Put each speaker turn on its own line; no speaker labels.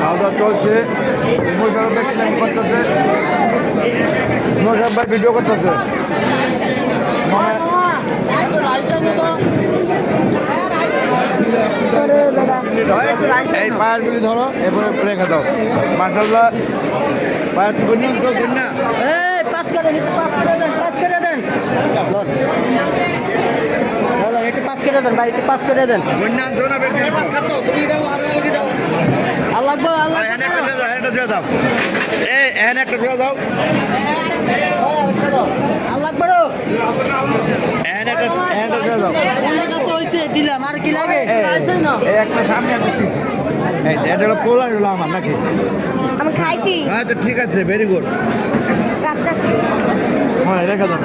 খাওয়া দাওয়া চলছে। মোশারফ ভাই প্ল্যান করতেছে, মোশারফ ভাই ভিডিও করতেছে। এই পায়ের গুলি ধরো, এরপরে রেখে দাও। মাশাআল্লাহ, পায়ের গুনিয়ান তো গুন্না।
পাস করে দেন, একটু পাস করে দেন, পাস করে দেন। একটু পাস করে দেন ভাই, একটু পাস করে দেন।
গুন্না জোনা বেশি
আল্লাহ আকবার, আল্লাহ
ভাই, এনে একটা দাও, একটা দিয়ে দাও। এই এনে একটা দিয়ে দাও।
আল্লাহ আকবার।
এনে একটা দিয়ে দাও।
অন্যটা তো হইছে, দিলাম, আর কি লাগে?
এই একটা সামনে একটা দিচ্ছি। এই এটা হলো পোলা, হলো আমার নাকি?
আমি খাইছি
হ্যাঁ, তো ঠিক আছে, ভেরি গুড।
কাটতেছি
হ্যাঁ, রেখে দাও।